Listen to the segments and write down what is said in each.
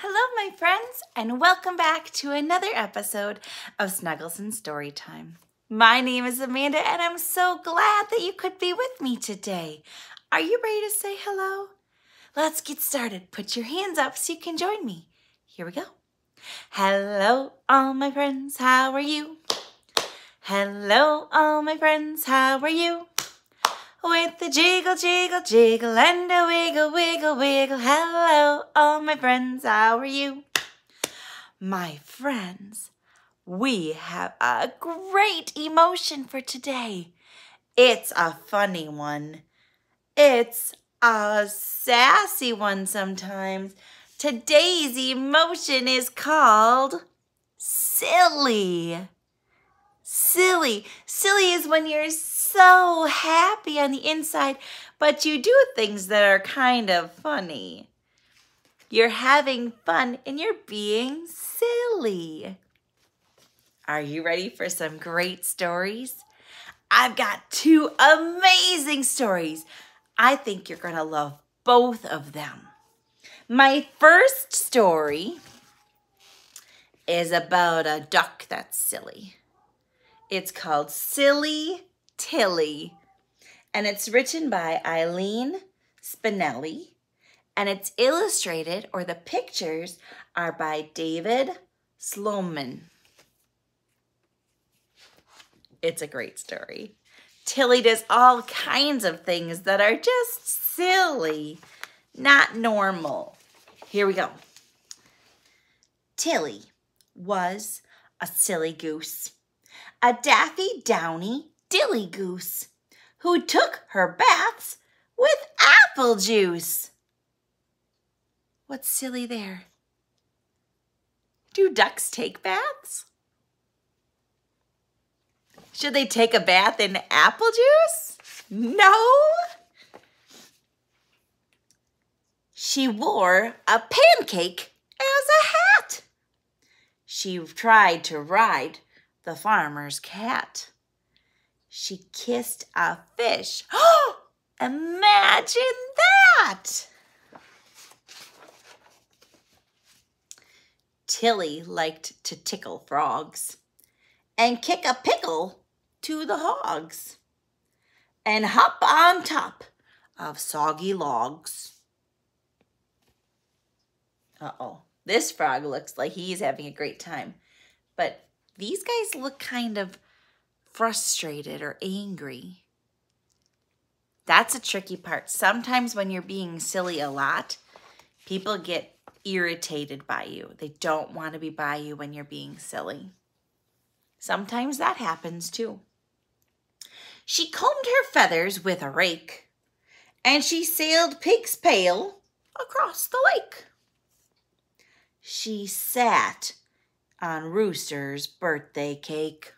Hello, my friends, and welcome back to another episode of Snuggles and Storytime. My name is Amanda, and I'm so glad that you could be with me today. Are you ready to say hello? Let's get started. Put your hands up so you can join me. Here we go. Hello, all my friends, how are you? Hello, all my friends, how are you? With the jiggle, jiggle, jiggle, and a wiggle, wiggle, wiggle. Hello, all my friends, how are you? My friends, we have a great emotion for today. It's a funny one. It's a sassy one sometimes. Today's emotion is called silly. Silly. Silly is when you're so happy on the inside, but you do things that are kind of funny. You're having fun and you're being silly. Are you ready for some great stories? I've got two amazing stories. I think you're going to love both of them. My first story is about a duck that's silly. It's called Silly Tilly, and it's written by Eileen Spinelli, and it's illustrated, or the pictures are by David Slonim. It's a great story. Tilly does all kinds of things that are just silly, not normal. Here we go. Tilly was a silly goose, a daffy downy dilly goose who took her baths with apple juice. What's silly there? Do ducks take baths? Should they take a bath in apple juice? No. She wore a pancake as a hat. She tried to ride the farmer's cat. She kissed a fish. Oh, imagine that! Tilly liked to tickle frogs and kick a pickle to the hogs and hop on top of soggy logs. Uh-oh, this frog looks like he's having a great time, but these guys look kind of frustrated or angry. That's a tricky part. Sometimes when you're being silly a lot, people get irritated by you. They don't want to be by you when you're being silly. Sometimes that happens too. She combed her feathers with a rake, and she sailed Pig's pail across the lake. She sat on Rooster's birthday cake.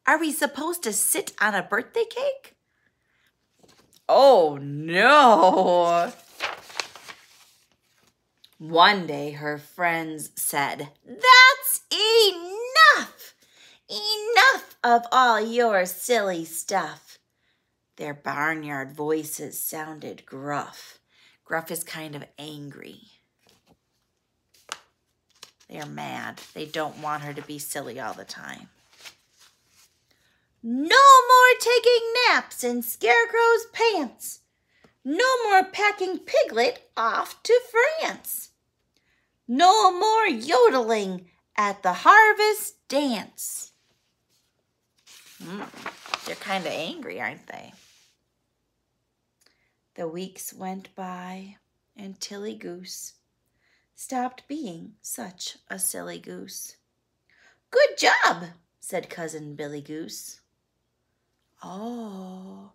Are we supposed to sit on a birthday cake? Oh no! One day her friends said, "That's enough! Enough of all your silly stuff." Their barnyard voices sounded gruff. Gruff is kind of angry. They're mad. They don't want her to be silly all the time. No more taking naps in Scarecrow's pants. No more packing Piglet off to France. No more yodeling at the harvest dance. They're kind of angry, aren't they? The weeks went by, and Tilly Goose stopped being such a silly goose. "Good job," said Cousin Billy Goose. Oh,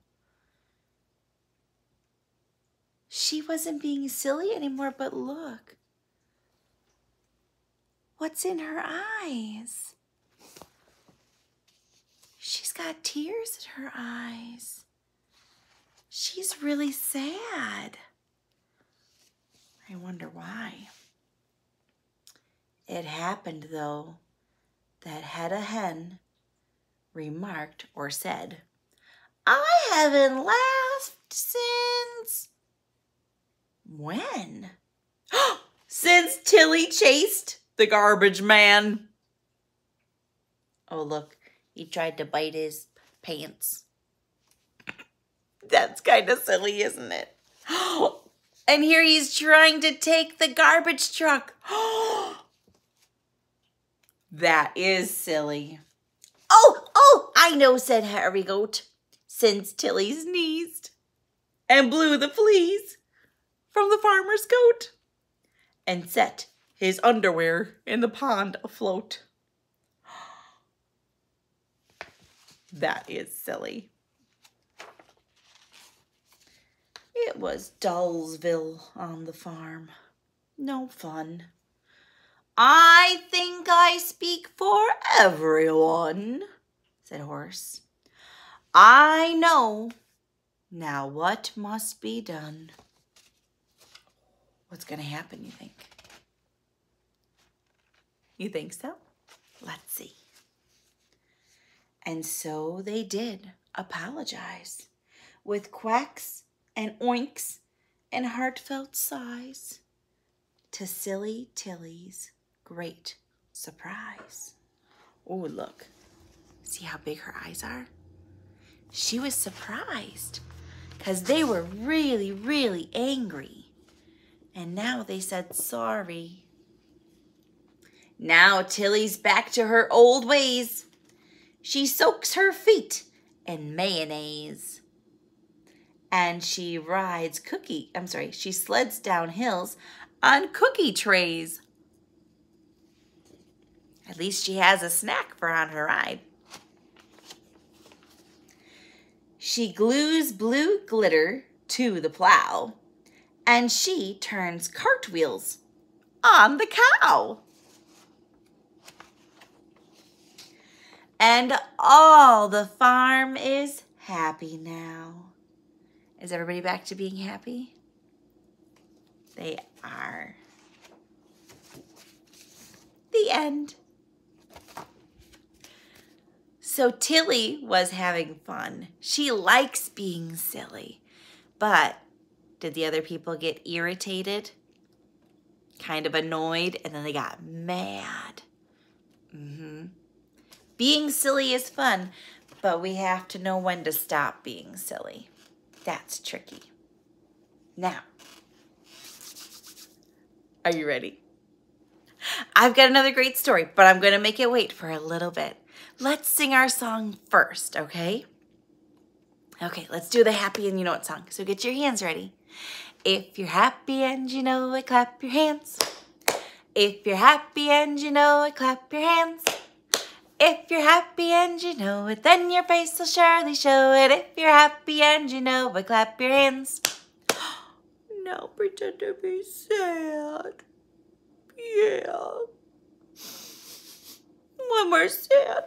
she wasn't being silly anymore, but look. What's in her eyes? She's got tears in her eyes. She's really sad. I wonder why. It happened, though, that Hedda Hen remarked or said, "I haven't laughed since..." When? Since Tilly chased the garbage man. Oh, look, he tried to bite his pants. That's kind of silly, isn't it? And here he's trying to take the garbage truck. That is silly. Oh, I know, said Harry Goat, since Tilly sneezed and blew the fleas from the farmer's coat and set his underwear in the pond afloat. That is silly. It was Dullsville on the farm. No fun. I think I speak for everyone, said Horse. I know. Now what must be done? What's going to happen, you think? You think so? Let's see. And so they did apologize with quacks and oinks and heartfelt sighs, to silly Tilly's great surprise. Oh, look. See how big her eyes are? She was surprised because they were really, really angry. And now they said sorry. Now Tilly's back to her old ways. She soaks her feet in mayonnaise. And she she sleds down hills on cookie trays. At least she has a snack for on her ride. She glues blue glitter to the plow, and she turns cartwheels on the cow. And all the farm is happy now. Is everybody back to being happy? They are. The end. So Tilly was having fun. She likes being silly. But did the other people get irritated? Kind of annoyed, and then they got mad. Being silly is fun, but we have to know when to stop being silly. That's tricky. Now, are you ready? I've got another great story, but I'm going to make it wait for a little bit. Let's sing our song first, okay? Okay, let's do the happy and you know it song. So get your hands ready. If you're happy and you know it, clap your hands. If you're happy and you know it, clap your hands. If you're happy and you know it, then your face will surely show it. If you're happy and you know it, clap your hands. Now pretend to be sad. Yeah. When we're sad,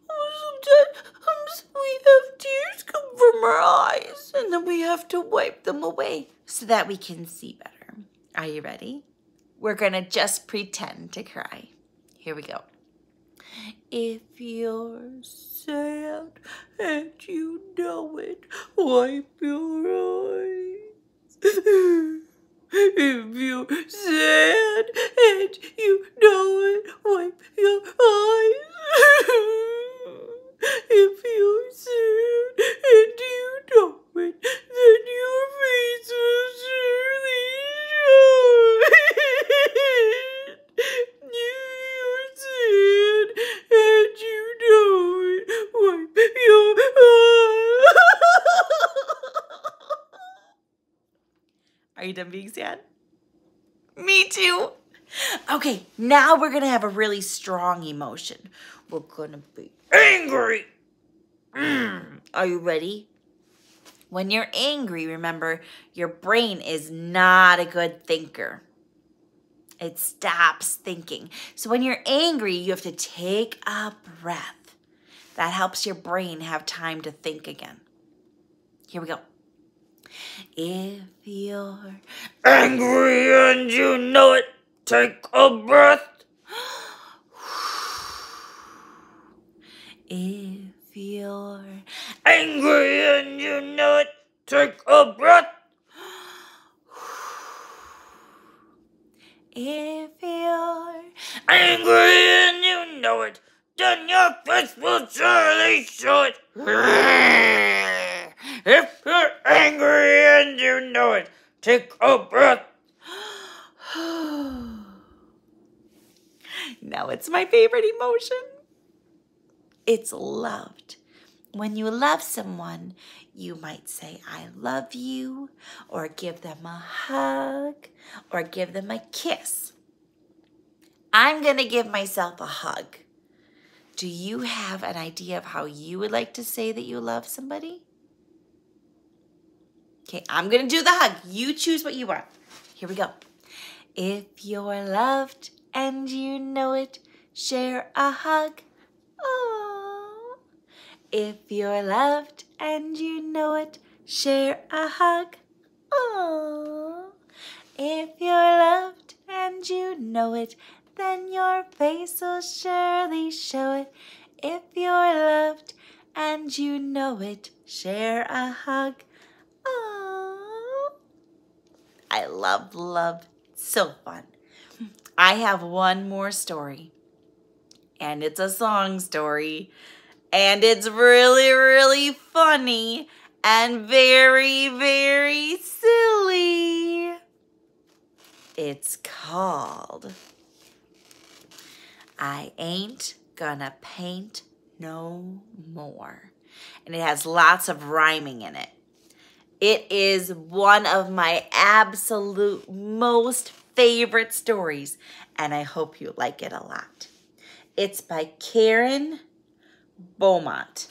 sometimes we have tears come from our eyes, and then we have to wipe them away so that we can see better. Are you ready? We're gonna just pretend to cry. Here we go. If you're sad and you know it, wipe your eyes. If you're sad and you know it, wipe your eyes. If you're sad and you know it, then your face will surely show it. If you're sad and you know it, wipe your eyes. Are you done being sad? Me too. Okay, now we're going to have a really strong emotion. We're going to be angry. Are you ready? When you're angry, remember, your brain is not a good thinker. It stops thinking. So when you're angry, you have to take a breath. That helps your brain have time to think again. Here we go. If you're angry and you know it, take a breath. If you're angry and you know it, take a breath. If you're angry and you know it, then your face will surely show it. If you're angry and you know it, take a breath. Now it's my favorite emotion. It's loved. When you love someone, you might say, I love you, or give them a hug, or give them a kiss. I'm going to give myself a hug. Do you have an idea of how you would like to say that you love somebody? Okay, I'm going to do the hug. You choose what you want. Here we go. If you're loved and you know it, share a hug. Oh. If you're loved and you know it, share a hug. Oh. If you're loved and you know it, then your face will surely show it. If you're loved and you know it, share a hug. Oh. I love love. So fun. I have one more story, and it's a song story, and it's really, really funny and very, very silly. It's called I Ain't Gonna Paint No More, and it has lots of rhyming in it. It is one of my absolute most favorite stories, and I hope you like it a lot. It's by Karen Beaumont,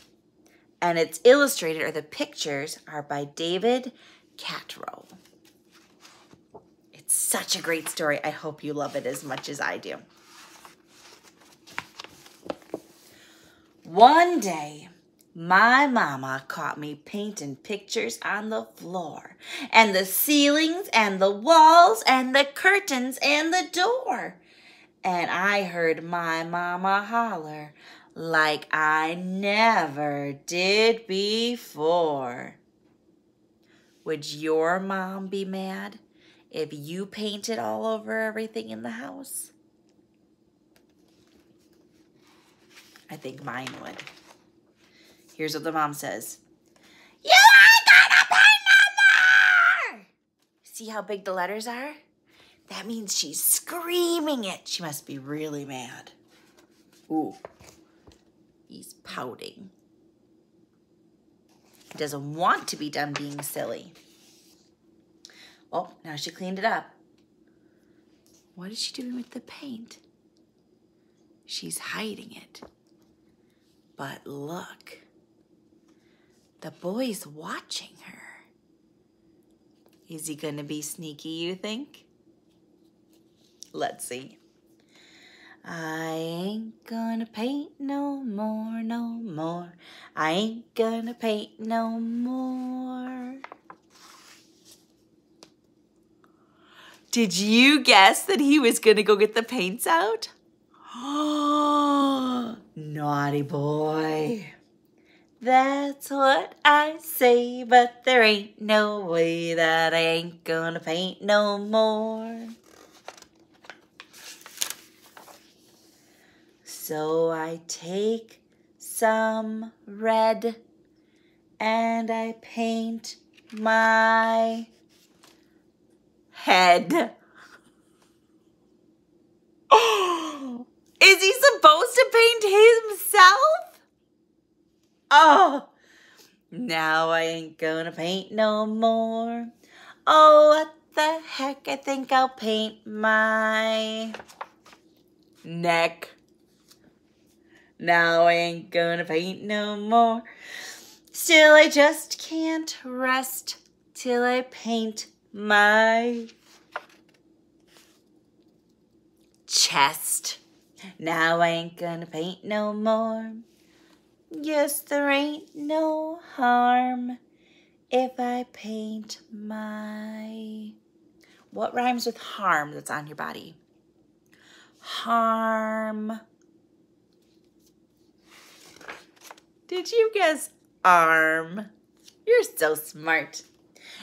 and it's illustrated, or the pictures are by David Catrow. It's such a great story. I hope you love it as much as I do. One day, my mama caught me painting pictures on the floor, and the ceilings, and the walls, and the curtains, and the door. And I heard my mama holler like I never did before. Would your mom be mad if you painted all over everything in the house? I think mine would. Here's what the mom says. You ain't gonna paint no more! See how big the letters are? That means she's screaming it. She must be really mad. Ooh, he's pouting. He doesn't want to be done being silly. Oh, now she cleaned it up. What is she doing with the paint? She's hiding it. But look. The boy's watching her. Is he gonna be sneaky, you think? Let's see. I ain't gonna paint no more, no more. I ain't gonna paint no more. Did you guess that he was gonna go get the paints out? Oh, naughty boy. That's what I say, but there ain't no way that I ain't gonna paint no more. So I take some red and I paint my head. Oh, is he supposed to paint himself? Oh, now I ain't gonna paint no more. Oh, what the heck, I think I'll paint my neck. Now I ain't gonna paint no more. Still, I just can't rest till I paint my chest. Now I ain't gonna paint no more. Yes, there ain't no harm if I paint my... What rhymes with harm that's on your body? Harm. Did you guess arm? You're so smart.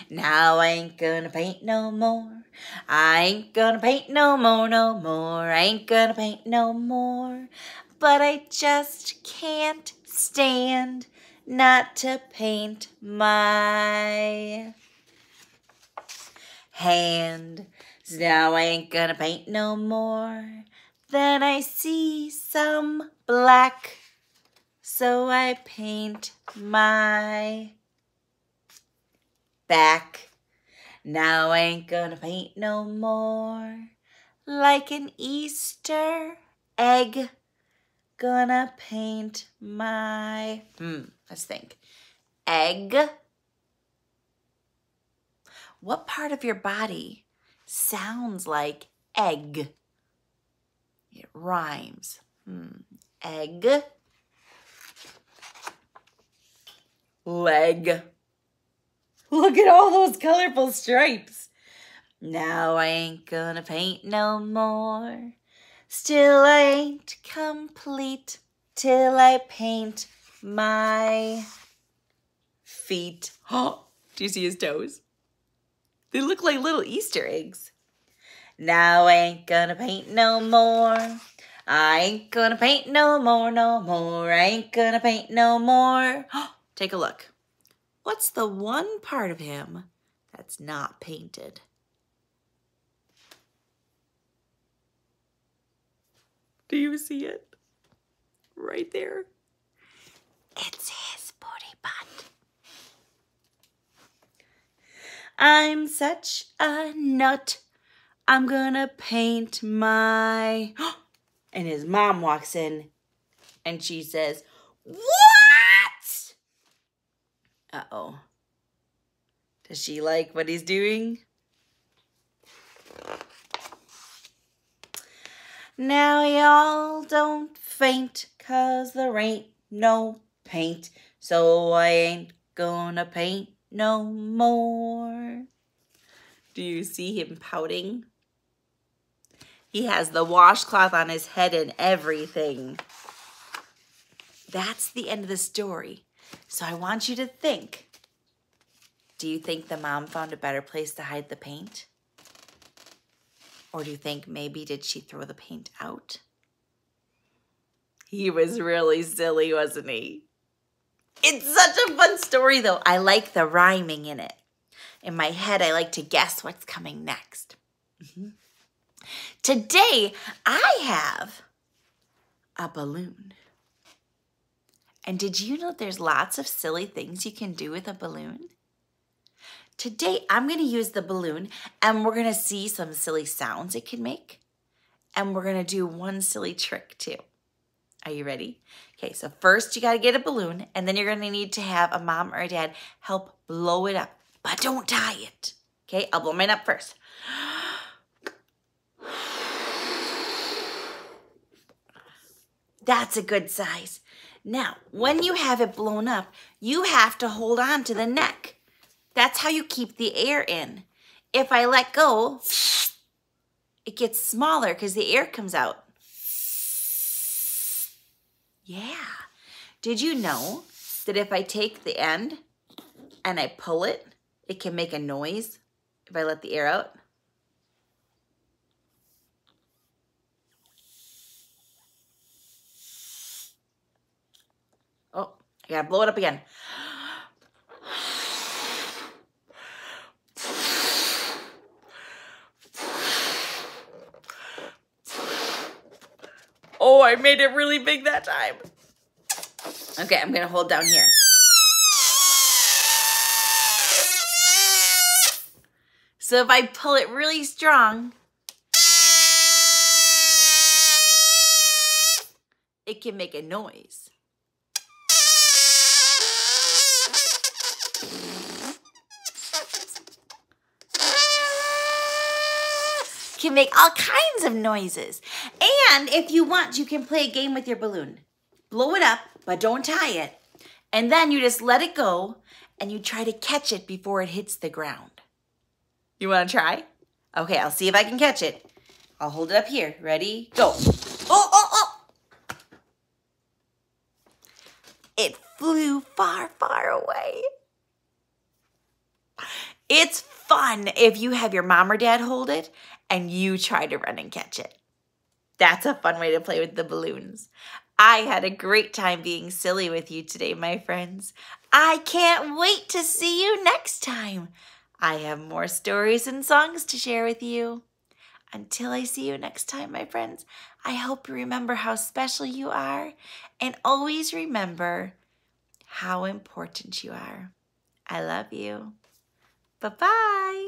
Now I ain't gonna paint no more. I ain't gonna paint no more, no more. I ain't gonna paint no more. But I just can't stand not to paint my hand. So now I ain't gonna paint no more. Then I see some black, so I paint my back. Now I ain't gonna paint no more. Like an Easter egg, gonna paint my, let's think. Egg. What part of your body sounds like egg? It rhymes. Egg. Leg. Look at all those colorful stripes. Now I ain't gonna paint no more. Still I ain't complete till I paint my feet. Oh, do you see his toes? They look like little Easter eggs. Now I ain't gonna paint no more. I ain't gonna paint no more, no more. I ain't gonna paint no more. Take a look. What's the one part of him that's not painted? Do you see it? Right there. It's his booty butt. I'm such a nut. I'm gonna paint my... And his mom walks in and she says, "What?" Uh-oh. Does she like what he's doing? Now y'all don't faint, 'cause there ain't no paint, so I ain't gonna paint no more. Do you see him pouting? He has the washcloth on his head and everything. That's the end of the story. So I want you to think. Do you think the mom found a better place to hide the paint? Or do you think maybe did she throw the paint out? He was really silly, wasn't he? It's such a fun story, though. I like the rhyming in it. In my head, I like to guess what's coming next. Today, I have a balloon. And did you know there's lots of silly things you can do with a balloon? Today, I'm going to use the balloon, and we're going to see some silly sounds it can make. And we're going to do one silly trick, too. Are you ready? Okay, so first you got to get a balloon, and then you're going to need to have a mom or a dad help blow it up. But don't tie it. Okay, I'll blow mine up first. That's a good size. Now, when you have it blown up, you have to hold on to the neck. That's how you keep the air in. If I let go, it gets smaller because the air comes out. Yeah. Did you know that if I take the end and I pull it, it can make a noise if I let the air out? Oh, I gotta blow it up again. Oh, I made it really big that time. Okay, I'm gonna hold down here. So if I pull it really strong, it can make a noise. Can make all kinds of noises. And if you want, you can play a game with your balloon. Blow it up, but don't tie it. And then you just let it go and you try to catch it before it hits the ground. You want to try? Okay, I'll see if I can catch it. I'll hold it up here. Ready? Go. Oh, oh, oh. It flew far, far away. It's fun if you have your mom or dad hold it and you try to run and catch it. That's a fun way to play with the balloons. I had a great time being silly with you today, my friends. I can't wait to see you next time. I have more stories and songs to share with you. Until I see you next time, my friends, I hope you remember how special you are and always remember how important you are. I love you. Bye-bye.